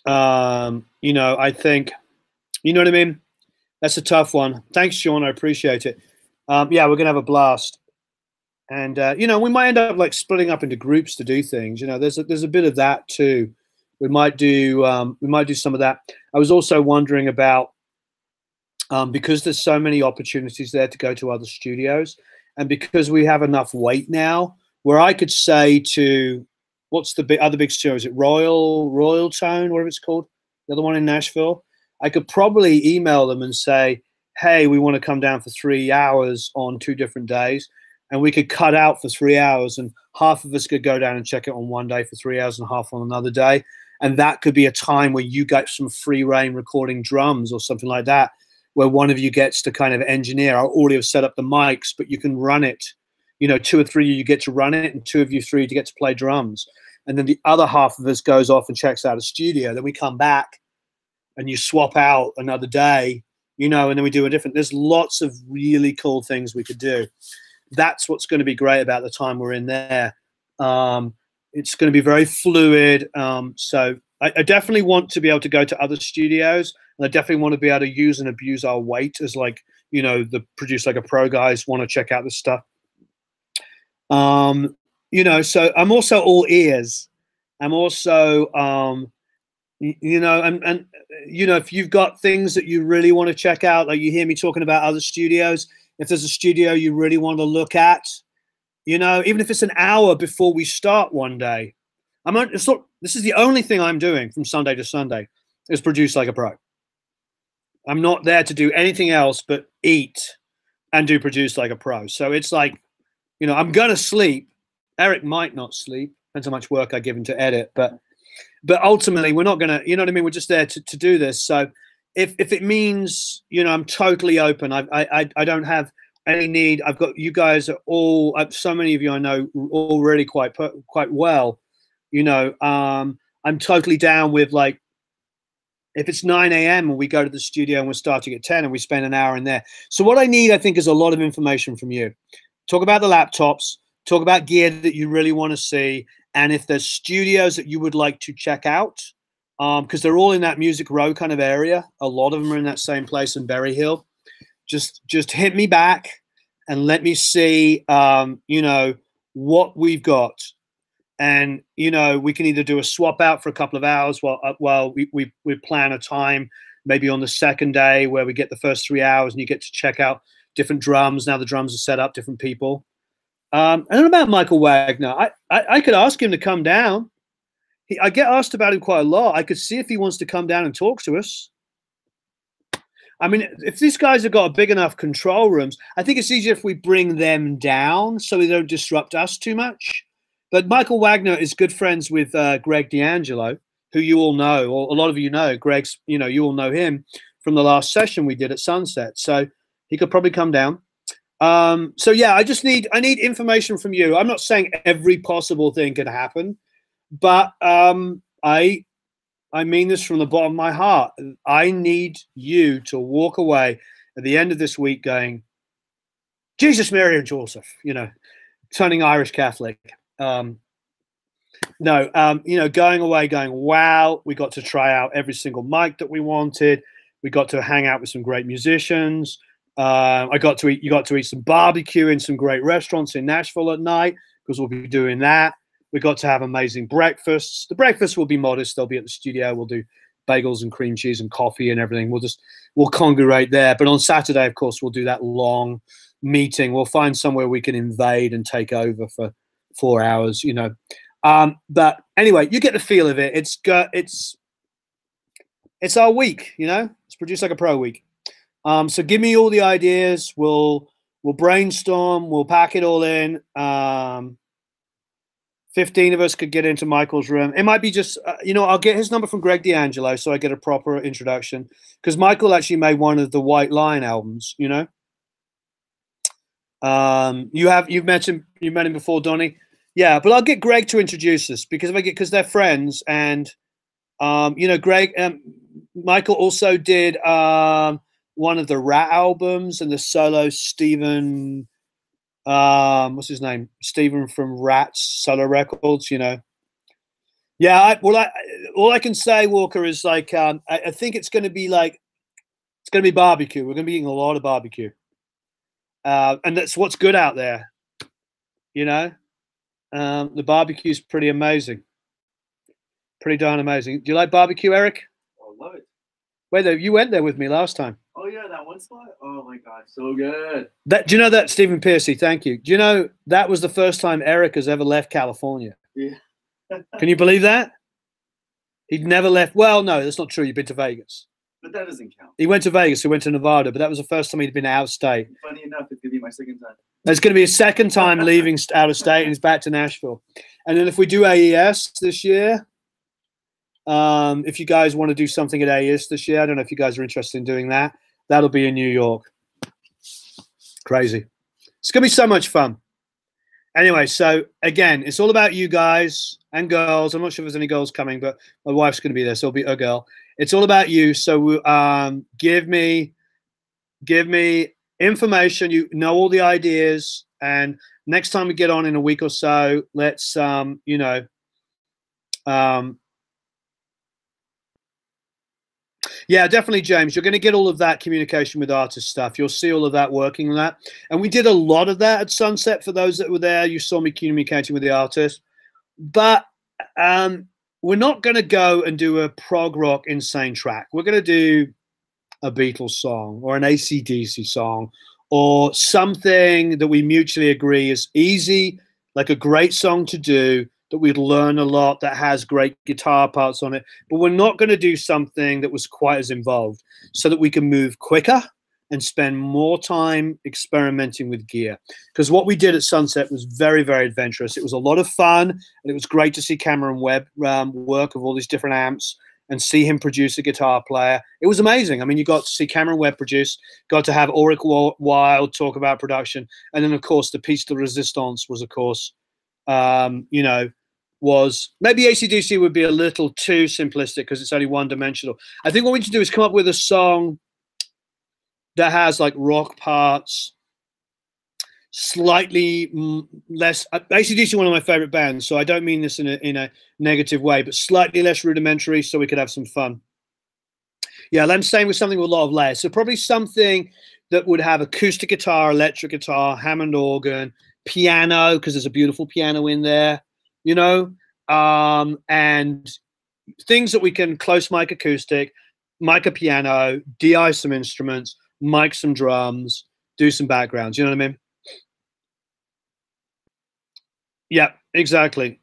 [SPEAKER 1] I think, you know what I mean? That's a tough one. Thanks, Sean. I appreciate it. Yeah, we're gonna have a blast, and we might end up like splitting up into groups to do things. You know, there's a bit of that too. We might do some of that. I was also wondering about because there's so many opportunities there to go to other studios, and because we have enough weight now, where I could say to what's the other big studio? Is it Royal Tone, whatever it's called, the other one in Nashville? I could probably email them and say, hey, we want to come down for 3 hours on 2 different days, and we could cut out for 3 hours, and half of us could go down and check it on one day for 3 hours and half on another day. And that could be a time where you get some free reign recording drums or something like that, where one of you gets to kind of engineer. I'll already have set up the mics, but you can run it. 2 or 3 of you get to run it, and 2 of you 3 to get to play drums. And then the other half of us goes off and checks out a studio. Then we come back and you swap out another day, and then we do a different. There's lots of really cool things we could do. That's what's going to be great about the time we're in there. It's going to be very fluid. So I definitely want to be able to go to other studios, and I definitely want to be able to use and abuse our weight as the Produce Like a Pro guys want to check out this stuff. So I'm also all ears. I'm also, if you've got things that you really want to check out, like you hear me talking about other studios, if there's a studio you really want to look at, even if it's an hour before we start one day, this is the only thing I'm doing from Sunday to Sunday is Produce Like a Pro. I'm not there to do anything else but eat and do Produce Like a Pro. So it's like, I'm going to sleep. Eric might not sleep. Depends how much work I give him to edit. But ultimately, we're not going to, we're just there to do this. So if it means, I'm totally open. I don't have any need. I've got, you guys are all, so many of you I know already quite well. I'm totally down with like, if it's 9 a.m. and we go to the studio and we're starting at 10 and we spend an hour in there. So what I need, I think, is a lot of information from you. Talk about the laptops, talk about gear that you really want to see. And if there's studios that you would like to check out, because they're all in that Music Row kind of area. A lot of them are in that same place in Berry Hill. Just hit me back and let me see, what we've got. And, we can either do a swap out for a couple of hours while we plan a time, maybe on the second day where we get the first 3 hours and you get to check out different drums. Now the drums are set up, different people. I don't know about Michael Wagner. I could ask him to come down. I get asked about him quite a lot. I could see if he wants to come down and talk to us. I mean, if these guys have got big enough control rooms, I think it's easier if we bring them down so they don't disrupt us too much. But Michael Wagner is good friends with Greg D'Angelo, who you all know, or a lot of you know. Greg's, you all know him from the last session we did at Sunset. So he could probably come down. So yeah, I need information from you. I'm not saying every possible thing could happen, but I mean this from the bottom of my heart. I need you to walk away at the end of this week going, Jesus, Mary, and Joseph, turning Irish Catholic. Going away going, wow, we got to try out every single mic that we wanted. We got to hang out with some great musicians. You got to eat some barbecue in some great restaurants in Nashville at night, because we'll be doing that. We got to have amazing breakfasts. The breakfast will be modest. They'll be at the studio. We'll do bagels and cream cheese and coffee and everything. We'll congregate there. But on Saturday, of course, we'll do that long meeting. We'll find somewhere we can invade and take over for 4 hours, But anyway, you get the feel of it. It's our week, It's Produce Like a Pro week. So give me all the ideas. We'll brainstorm. We'll pack it all in. 15 of us could get into Michael's room. It might be just, I'll get his number from Greg D'Angelo so I get a proper introduction, because Michael actually made one of the White Lion albums. You've met him before, Donnie. Yeah, but I'll get Greg to introduce us, because they're friends, and Greg Michael also did one of the Rat albums, and the solo Stephen, what's his name? Stephen from Rat's solo records, Yeah, all I can say, Walker, is I think it's going to be barbecue. We're going to be eating a lot of barbecue, and that's what's good out there, The barbecue's pretty amazing, pretty darn amazing. Do you like barbecue, Eric?
[SPEAKER 2] Oh, I love it.
[SPEAKER 1] Wait, you went there with me last time.
[SPEAKER 2] Oh yeah, that one spot. Oh my God, so good.
[SPEAKER 1] Do you know that, Stephen Piercy? Thank you. Do you know that was the first time Eric has ever left California?
[SPEAKER 2] Yeah.
[SPEAKER 1] Can you believe that? He'd never left. Well, no, that's not true. You've been to Vegas.
[SPEAKER 2] But that doesn't count.
[SPEAKER 1] He went to Vegas. He went to Nevada, but that was the first time he'd been out of state.
[SPEAKER 2] Funny enough, it's gonna be my second time.
[SPEAKER 1] It's going to be a second time leaving out of state, and he's back to Nashville. And then if we do AES this year, if you guys want to do something at AES this year, I don't know if you guys are interested in doing that. That'll be in New York. Crazy. It's going to be so much fun. Anyway, so again, it's all about you guys and girls. I'm not sure if there's any girls coming, but my wife's going to be there, so it'll be a girl. It's all about you. So give me information. You know all the ideas, and next time we get on in a week or so, let's yeah, definitely, James. You're going to get all of that communication with artist stuff. You'll see all of that working on that. And we did a lot of that at Sunset. For those that were there, you saw me communicating with the artist. But we're not going to go and do a prog rock insane track. We're going to do a Beatles song or an AC/DC song, or something that we mutually agree is easy, like a great song to do, that we'd learn a lot, that has great guitar parts on it. But we're not going to do something that was quite as involved, so that we can move quicker and spend more time experimenting with gear. Because what we did at Sunset was very, very adventurous. It was a lot of fun, and it was great to see Cameron Webb work of all these different amps and see him produce a guitar player. It was amazing. I mean, you got to see Cameron Webb produce, got to have Ulrich Wild talk about production. And then, of course, the piece de resistance was, of course, was maybe AC/DC would be a little too simplistic because it's only one-dimensional. I think what we need to do is come up with a song that has like rock parts, slightly less. AC/DC, one of my favorite bands, so I don't mean this in a negative way, but slightly less rudimentary, so we could have some fun. Yeah, I'm saying with something with a lot of layers. So probably something that would have acoustic guitar, electric guitar, Hammond organ, piano, because there's a beautiful piano in there, and things that we can close mic acoustic, mic a piano, DI some instruments, mic some drums, do some backgrounds. You know what I mean? Yeah, exactly.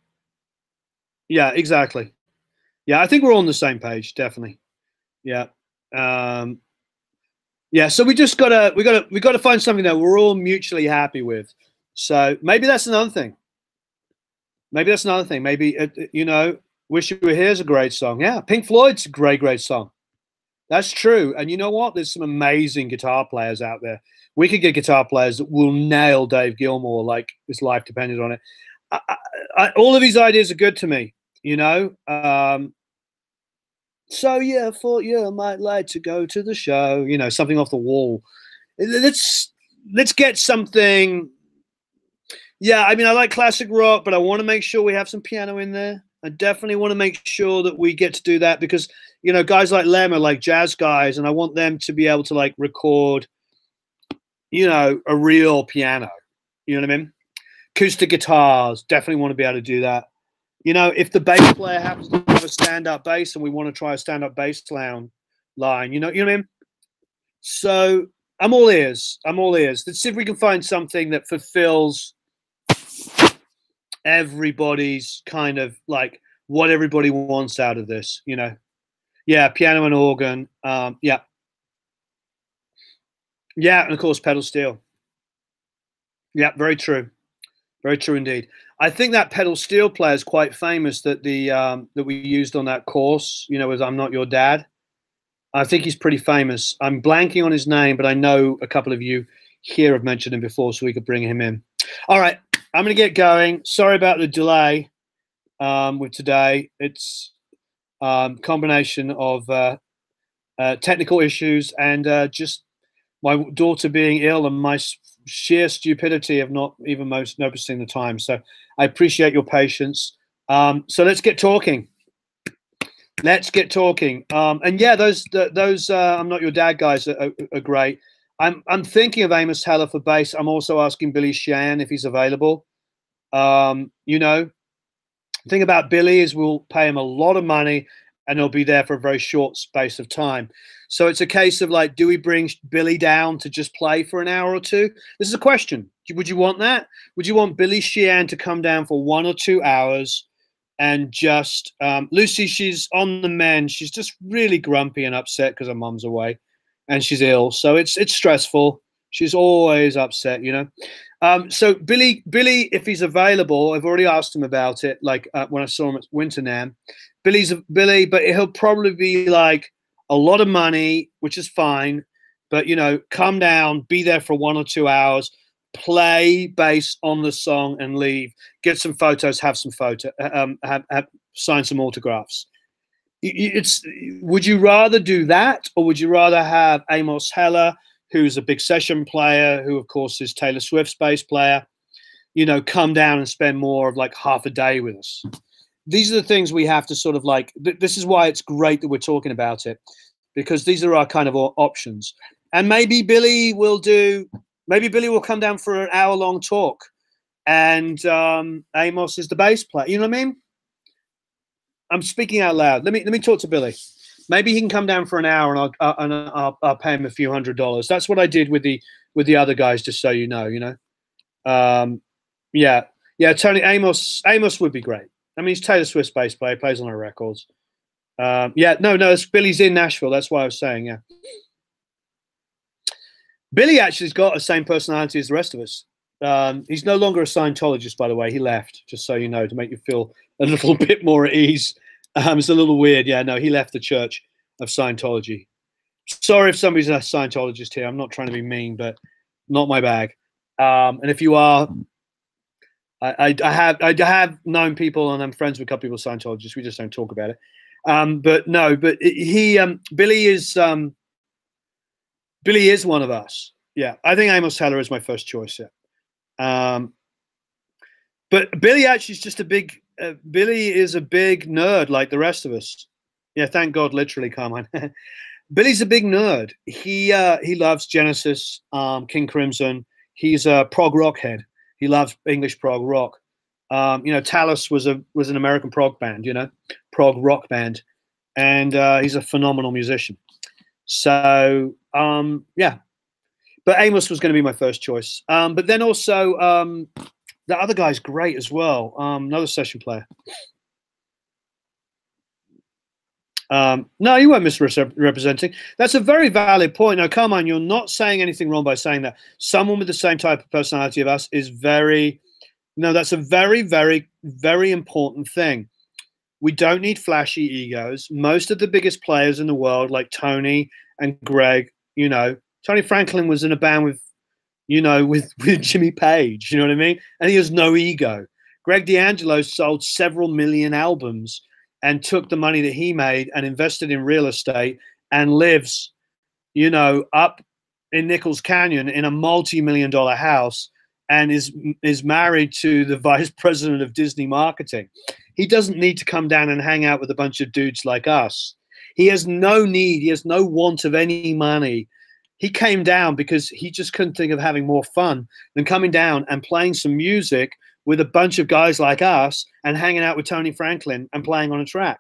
[SPEAKER 1] Yeah, exactly. Yeah, I think we're all on the same page, definitely. Yeah. Um, yeah, so we gotta find something that we're all mutually happy with. So maybe that's another thing. Maybe that's another thing. Maybe "Wish You Were Here" is a great song. Yeah, Pink Floyd's a great song. That's true. And you know what? There's some amazing guitar players out there. We could get guitar players that will nail Dave Gilmour like his life depended on it. All of these ideas are good to me. You know. So yeah, I thought I might like to go to the show. You know, something off the wall. Let's get something. Yeah, I mean, I like classic rock, but I want to make sure we have some piano in there. I definitely want to make sure that we get to do that because, guys like Lem are like jazz guys, and I want them to be able to like record, a real piano. You know what I mean? Acoustic guitars, definitely want to be able to do that. If the bass player happens to have a stand-up bass and we want to try a stand-up bass line, you know what I mean? So I'm all ears. I'm all ears. Let's see if we can find something that fulfills everybody's kind of like what everybody wants out of this, Yeah, piano and organ. Yeah. Yeah, and of course pedal steel. Yeah, very true. Very true indeed. I think that pedal steel player is quite famous that that we used on that course, with "I'm Not Your Dad." I think he's pretty famous. I'm blanking on his name, but I know a couple of you here have mentioned him before, so we could bring him in. All right, I'm going to get going. Sorry about the delay with today. It's combination of technical issues and just my daughter being ill and my sheer stupidity of not even most noticing the time. So I appreciate your patience. So let's get talking. Let's get talking. And yeah, those "I'm Not Your Dad" guys are great. I'm thinking of Amos Heller for bass. I'm also asking Billy Sheehan if he's available. The thing about Billy is we'll pay him a lot of money and he'll be there for a very short space of time. So it's a case of like, do we bring Billy down to just play for an hour or two? This is a question. Would you want that? Would you want Billy Sheehan to come down for 1 or 2 hours and just Lucy, she's on the mend. She's just really grumpy and upset because her mum's away and she's ill. So it's stressful. She's always upset, So Billy, if he's available, I've already asked him about it. Like when I saw him at Winter Nam, Billy, but he'll probably be like a lot of money, which is fine. But come down, be there for 1 or 2 hours, play bass on the song, and leave. Get some photos, have some sign some autographs. Would you rather do that, or would you rather have Amos Heller, who's a big session player, who of course is Taylor Swift's bass player, come down and spend more of like half a day with us? These are the things we have to sort of like, this is why it's great that we're talking about it, because these are our kind of options. And maybe Billy will come down for an hour-long talk and Amos is the bass player. You know what I mean? I'm speaking out loud. Let me talk to Billy. Maybe he can come down for an hour and I'll pay him a few $100s. That's what I did with the other guys, just so you know. Yeah. Tony Amos would be great. I mean, he's Taylor Swift's bass player, plays on her records. It's Billy's in Nashville. That's why I was saying, yeah. Billy actually's got the same personality as the rest of us. He's no longer a Scientologist, by the way. He left, just so you know, to make you feel a little bit more at ease. It's a little weird. Yeah, no, he left the Church of Scientology. Sorry if somebody's a Scientologist here. I'm not trying to be mean, but not my bag. And if you are, I have known people, and I'm friends with a couple of people Scientologists. We just don't talk about it. Billy is one of us. Yeah, I think Amos Heller is my first choice. Yeah. But Billy actually is just Billy is a big nerd like the rest of us. Yeah, thank God, literally, Carmine. Billy's a big nerd. He loves Genesis, King Crimson. He's a prog rock head. He loves English prog rock. Talus was an American prog band, prog rock band, and he's a phenomenal musician. So yeah, But Amos was going to be my first choice. But then also the other guy's great as well. Another session player. No, you weren't misrepresenting. That's a very valid point. Now, come on, you're not saying anything wrong by saying that. Someone with the same type of personality of us is very, no, that's a very, very, very important thing. We don't need flashy egos. Most of the biggest players in the world, like Tony and Greg, you know, Tony Franklin was in a band with, you know, with Jimmy Page, you know what I mean? And he has no ego. Greg D'Angelo sold several million albums and took the money that he made and invested in real estate and lives, you know, up in Nichols Canyon in a multi-million-dollar house and is married to the vice president of Disney marketing. He doesn't need to come down and hang out with a bunch of dudes like us. He has no need. He has no want of any money. He came down because he just couldn't think of having more fun than coming down and playing some music with a bunch of guys like us and hanging out with Tony Franklin and playing on a track.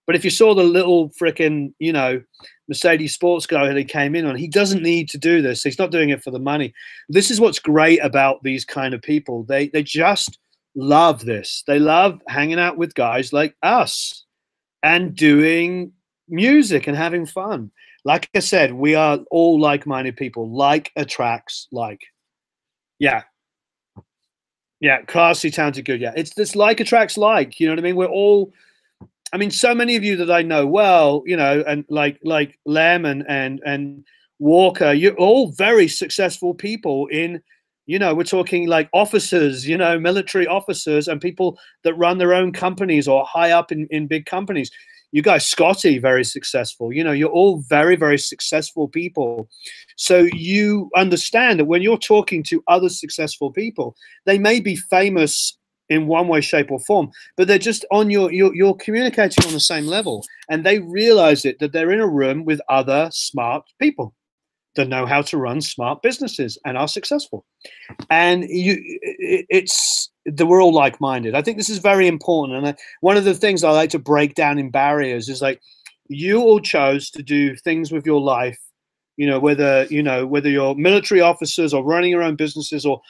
[SPEAKER 1] But if you saw the little frickin', you know, Mercedes sports car that he came in on, he doesn't need to do this. He's not doing it for the money. This is what's great about these kind of people. They just love this. They love hanging out with guys like us and doing music and having fun. Like I said, we are all like-minded people. Like attracts like. Yeah. Yeah, classy, talented, good. Yeah, it's this like attracts like. You know what I mean? We're all. I mean, so many of you that I know well, you know, and like Lem and Walker, you're all very successful people in, you know, we're talking like officers, you know, military officers and people that run their own companies or high up in big companies. You guys, Scotty, very successful. You know, you're all very, very successful people. So you understand that when you're talking to other successful people, they may be famous in one way, shape, or form, but they're just on you're communicating on the same level, and they realize it that they're in a room with other smart people that know how to run smart businesses and are successful. And we're all like-minded. I think this is very important. And one of the things I like to break down in barriers is like, you all chose to do things with your life, you know, whether you're military officers or running your own businesses or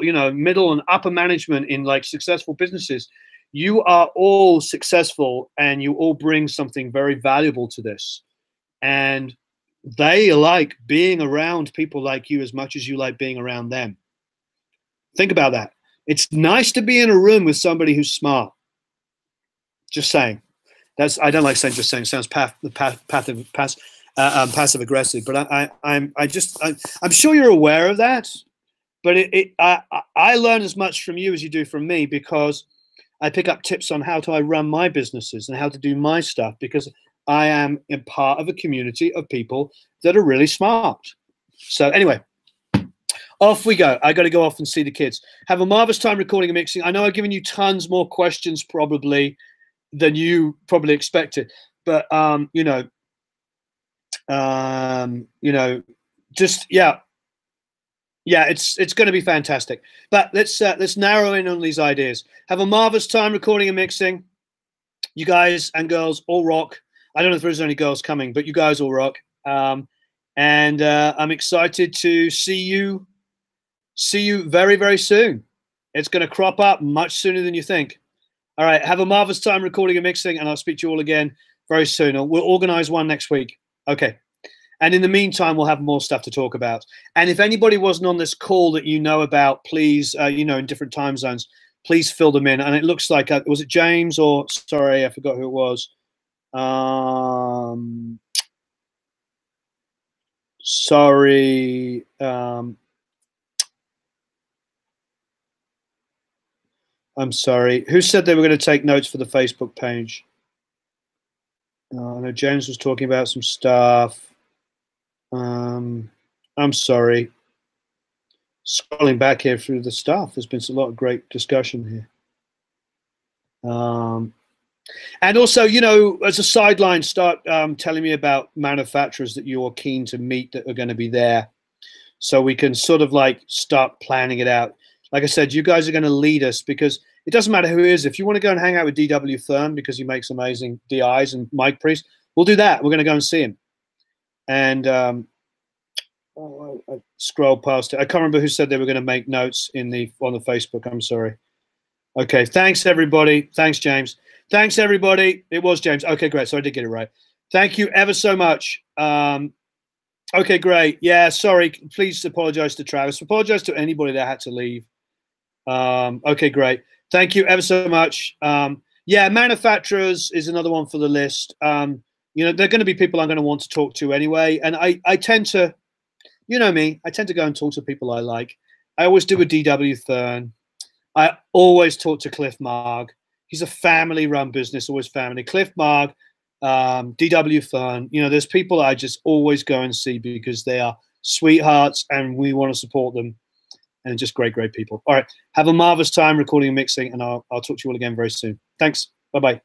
[SPEAKER 1] you know, middle and upper management in like successful businesses, you are all successful and you all bring something very valuable to this. And they like being around people like you as much as you like being around them. Think about that. It's nice to be in a room with somebody who's smart. Just saying. I don't like saying just saying. It sounds passive aggressive. But I'm sure you're aware of that. But I learn as much from you as you do from me, because I pick up tips on how I run my businesses and how to do my stuff, because I am a part of a community of people that are really smart. So anyway, off we go. I got to go off and see the kids. Have a marvelous time recording and mixing. I know I've given you tons more questions probably than you probably expected, but you know, just yeah, it's going to be fantastic. But let's narrow in on these ideas. Have a marvelous time recording and mixing. You guys and girls all rock. I don't know if there's any girls coming, but you guys all rock. And I'm excited to see you very, very soon. It's going to crop up much sooner than you think. All right. Have a marvelous time recording and mixing, and I'll speak to you all again very soon. We'll organize one next week. Okay. And in the meantime, we'll have more stuff to talk about. And if anybody wasn't on this call that you know about, please, you know, in different time zones, please fill them in. And it looks like, was it James or, sorry, I forgot who it was. Sorry. I'm sorry. Who said they were going to take notes for the Facebook page? I know James was talking about some stuff. I'm sorry. Scrolling back here through the stuff, there's been a lot of great discussion here. And also, you know, as a sideline, start telling me about manufacturers that you're keen to meet that are going to be there, so we can sort of like start planning it out. Like I said, you guys are going to lead us, because it doesn't matter who it is. If you want to go and hang out with DW Thurm because he makes amazing DIs and Mike Priest, we'll do that. We're going to go and see him. And I scrolled past it. I can't remember who said they were going to make notes on the Facebook. I'm sorry. Okay, thanks everybody. Thanks, James. Thanks everybody. It was James. Okay, great. So I did get it right. Thank you ever so much. Okay, great. Yeah, sorry. Please apologize to Travis. Apologize to anybody that had to leave. Okay, great. Thank you ever so much. Yeah, manufacturers is another one for the list. You know, they're going to be people I'm going to want to talk to anyway. And I tend to, you know me, I tend to go and talk to people I like. I always do with DW Thurn. I always talk to Cliff Marg. He's a family-run business, always family. Cliff Marg, DW Thurn. You know, there's people I just always go and see because they are sweethearts and we want to support them. And just great, great people. All right. Have a marvelous time recording and mixing, and I'll talk to you all again very soon. Thanks. Bye-bye.